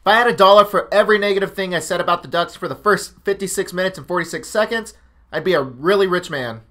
I had $1 for every negative thing I said about the Ducks for the first 56 minutes and 46 seconds, I'd be a really rich man.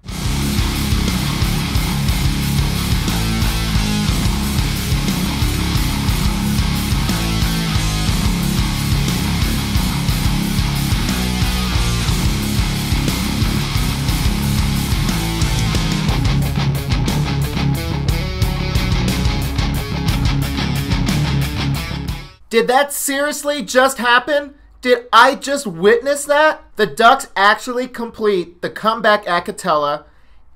Did that seriously just happen? Did I just witness that? The Ducks actually complete the comeback at Katella,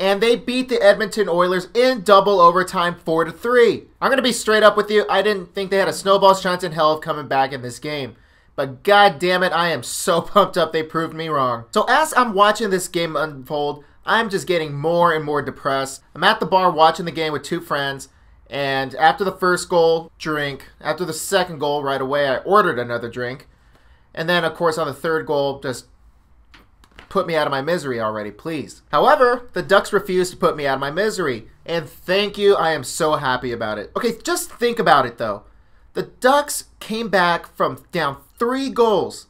and they beat the Edmonton Oilers in double overtime 4-3. I'm going to be straight up with you. I didn't think they had a snowball's chance in hell of coming back in this game. But god damn it, I am so pumped up they proved me wrong. So as I'm watching this game unfold, I'm just getting more and more depressed. I'm at the bar watching the game with two friends. And after the first goal, drink. After the second goal, right away, I ordered another drink. And then, of course, on the third goal, just put me out of my misery already, please. However, the Ducks refused to put me out of my misery. And thank you, I am so happy about it. Okay, just think about it, though. The Ducks came back from down 3 goals.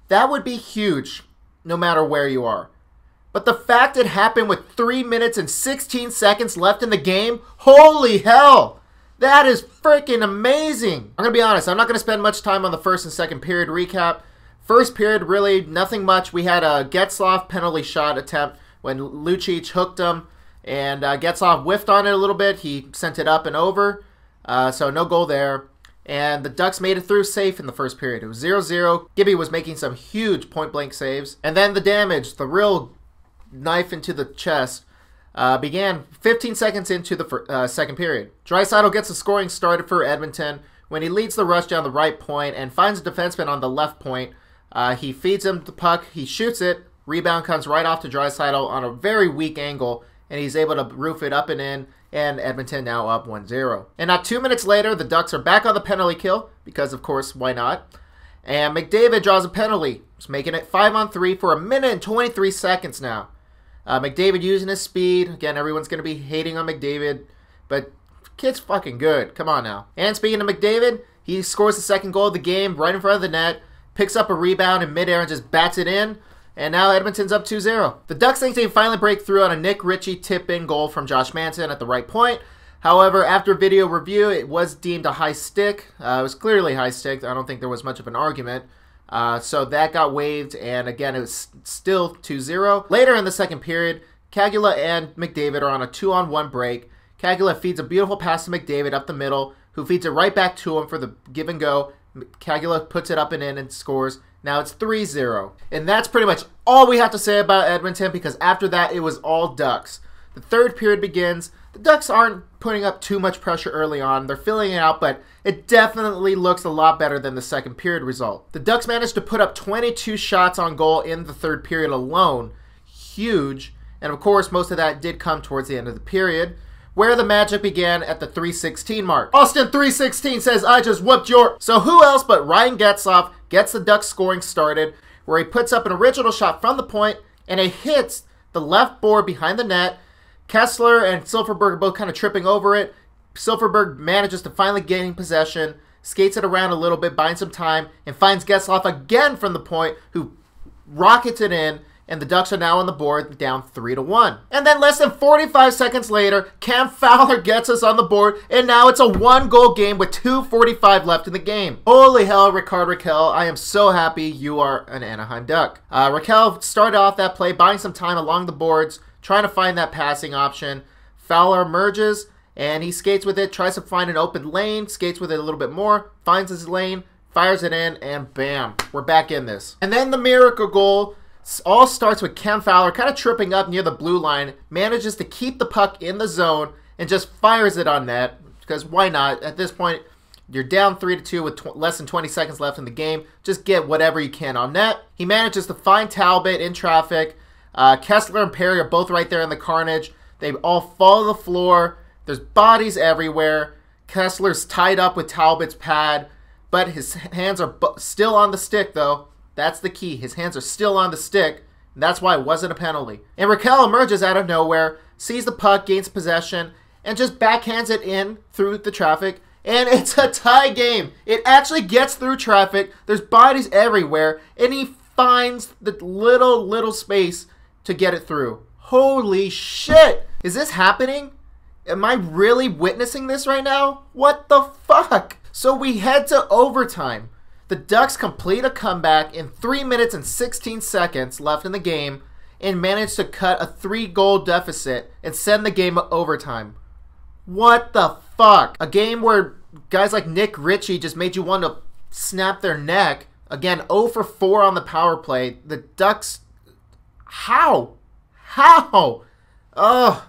That would be huge, no matter where you are. But the fact it happened with 3 minutes and 16 seconds left in the game, holy hell! That is freaking amazing! I'm going to be honest, I'm not going to spend much time on the first and second period recap. First period, really nothing much. We had a Getzlaf penalty shot attempt when Lucic hooked him, and Getzlaf whiffed on it a little bit. He sent it up and over, so no goal there. And the Ducks made it through safe in the first period. It was 0-0. Gibby was making some huge point-blank saves. And then the damage, the real knife into the chest, began 15 seconds into the second period. Draisaitl gets the scoring started for Edmonton when he leads the rush down the right point and finds a defenseman on the left point. He feeds him the puck, he shoots it, rebound comes right off to Draisaitl on a very weak angle, and he's able to roof it up and in, and Edmonton now up 1-0. And not 2 minutes later, the Ducks are back on the penalty kill, because of course, why not? And McDavid draws a penalty, just making it 5-on-3 for 1 minute and 23 seconds now. McDavid using his speed. Again, everyone's going to be hating on McDavid, but kid's fucking good. Come on now. And speaking of McDavid, he scores the second goal of the game right in front of the net, picks up a rebound in midair and just bats it in, and now Edmonton's up 2-0. The Ducks think they finally break through on a Nick Ritchie tip-in goal from Josh Manson at the right point. However, after video review, it was deemed a high stick. It was clearly high stick. I don't think there was much of an argument. So that got waived, and again, it was still 2-0. Later in the second period, Kagula and McDavid are on a 2-on-1 break. Kagula feeds a beautiful pass to McDavid up the middle, who feeds it right back to him for the give and go. Kagula puts it up and in and scores. Now it's 3-0. And that's pretty much all we have to say about Edmonton, because after that, it was all Ducks. The third period begins. The Ducks aren't putting up too much pressure early on. They're filling it out, but it definitely looks a lot better than the second period result. The Ducks managed to put up 22 shots on goal in the third period alone. Huge. And of course, most of that did come towards the end of the period, where the magic began at the 3:16 mark. Austin 3:16 says, I just whooped your... So who else but Ryan Getzlaf gets the Ducks scoring started, where he puts up an original shot from the point, and it hits the left board behind the net. Kessler and Silfverberg are both kind of tripping over it. Silfverberg manages to finally gain possession, skates it around a little bit, buying some time, and finds Getzlaf again from the point, who rockets it in, and the Ducks are now on the board, down 3-1. And then less than 45 seconds later, Cam Fowler gets us on the board, and now it's a 1-goal game with 2:45 left in the game. Holy hell, Rickard Rakell, I am so happy you are an Anaheim Duck. Rakell started off that play, buying some time along the boards, trying to find that passing option. Fowler emerges, and he skates with it, tries to find an open lane, skates with it a little bit more, finds his lane, fires it in, and bam, we're back in this. And then the miracle goal all starts with Cam Fowler kind of tripping up near the blue line, manages to keep the puck in the zone, and just fires it on net, because why not? At this point, you're down 3-2 with less than 20 seconds left in the game. Just get whatever you can on net. He manages to find Talbot in traffic. Kessler and Perry are both right there in the carnage. They all fall to the floor. There's bodies everywhere. Kessler's tied up with Talbot's pad, but his hands are still on the stick, though. That's the key. His hands are still on the stick. And that's why it wasn't a penalty. And Rakell emerges out of nowhere, sees the puck, gains possession, and just backhands it in through the traffic And it's a tie game. It actually gets through traffic. There's bodies everywhere. And he finds the little space to get it through. Holy shit. Is this happening? Am I really witnessing this right now? What the fuck? So we head to overtime. The Ducks complete a comeback in 3 minutes and 16 seconds left in the game and manage to cut a 3-goal deficit and send the game to overtime. What the fuck? A game where guys like Nick Ritchie just made you want to snap their neck. Again, 0 for 4 on the power play. The Ducks... How? How? Oh,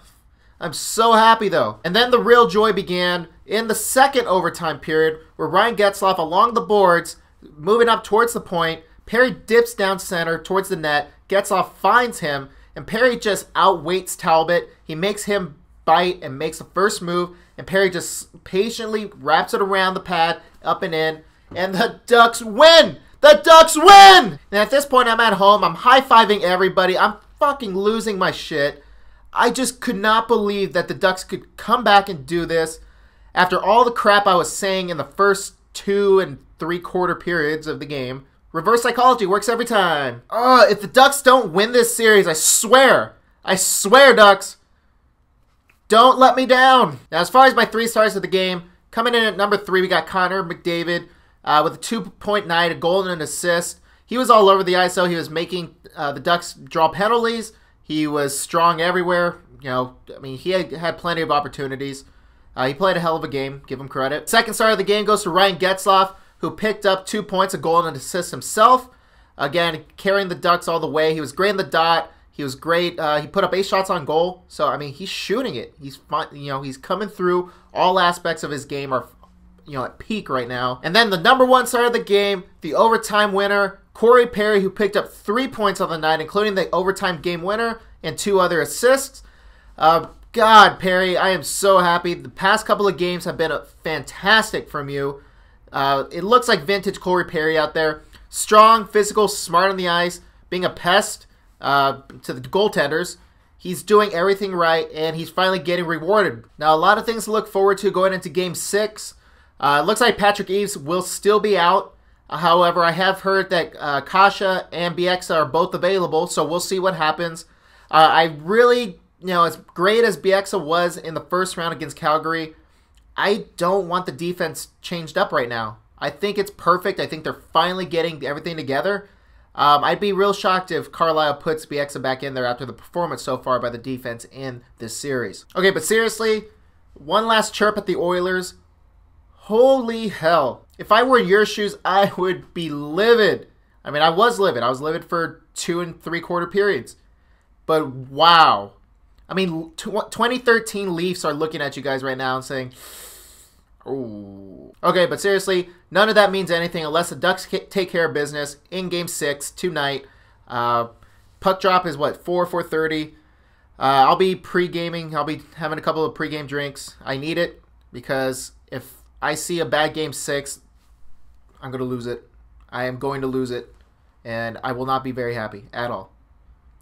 I'm so happy though. And then the real joy began in the second overtime period where Ryan Getzlaf along the boards, moving up towards the point. Perry dips down center towards the net. Getzlaf finds him, and Perry just outweights Talbot. He makes him bite and makes the first move, and Perry just patiently wraps it around the pad, up and in, and the Ducks win! The Ducks win! And at this point, I'm at home. I'm high-fiving everybody. I'm fucking losing my shit. I just could not believe that the Ducks could come back and do this after all the crap I was saying in the first 2 3/4 periods of the game. Reverse psychology works every time. Oh, if the Ducks don't win this series, I swear, Ducks, don't let me down. Now, as far as my 3 stars of the game, coming in at number 3, we got Connor McDavid with a 2.9, a goal and an assist. He was all over the ISO. He was making the Ducks draw penalties. He was strong everywhere. You know, I mean, he had plenty of opportunities. He played a hell of a game. Give him credit. Second star of the game goes to Ryan Getzlaf, who picked up 2 points, a goal and an assist himself. Again, carrying the Ducks all the way. He was great in the dot. He was great. He put up 8 shots on goal. So, I mean, he's shooting it. He's fine. You know, he's coming through. All aspects of his game are, you know, at peak right now. And then the number 1 star of the game, the overtime winner, Corey Perry, who picked up 3 points on the night, including the overtime game winner and 2 other assists. God, Perry, I am so happy. The past couple of games have been fantastic from you. It looks like vintage Corey Perry out there. Strong, physical, smart on the ice, being a pest to the goaltenders. He's doing everything right, and he's finally getting rewarded. Now, a lot of things to look forward to going into Game 6. It looks like Patrick Eaves will still be out. However, I have heard that Kasha and Bieksa are both available, so we'll see what happens. I really, you know, as great as Bieksa was in the first round against Calgary, I don't want the defense changed up right now. I think it's perfect. I think they're finally getting everything together. I'd be real shocked if Carlisle puts Bieksa back in there after the performance so far by the defense in this series. Okay, but seriously, one last chirp at the Oilers. Holy hell. If I were in your shoes, I would be livid. I mean, I was livid. I was livid for 2 3/4 periods. But wow. I mean, 2013 Leafs are looking at you guys right now and saying, oh. Okay, but seriously, none of that means anything unless the Ducks take care of business in Game 6 tonight. Puck drop is what, 4:30. I'll be pre-gaming. I'll be having a couple of pre-game drinks. I need it because if I see a bad Game 6, I'm going to lose it. I am going to lose it, and I will not be very happy at all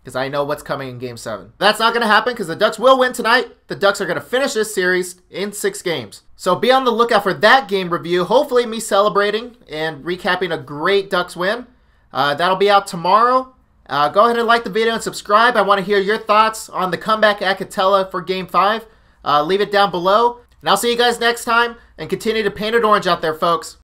because I know what's coming in Game 7. That's not going to happen because the Ducks will win tonight. The Ducks are going to finish this series in 6 games. So be on the lookout for that game review. Hopefully me celebrating and recapping a great Ducks win. That'll be out tomorrow. Go ahead and like the video and subscribe. I want to hear your thoughts on the comeback at Katella for Game 5. Leave it down below. And I'll see you guys next time, and continue to paint it orange out there, folks.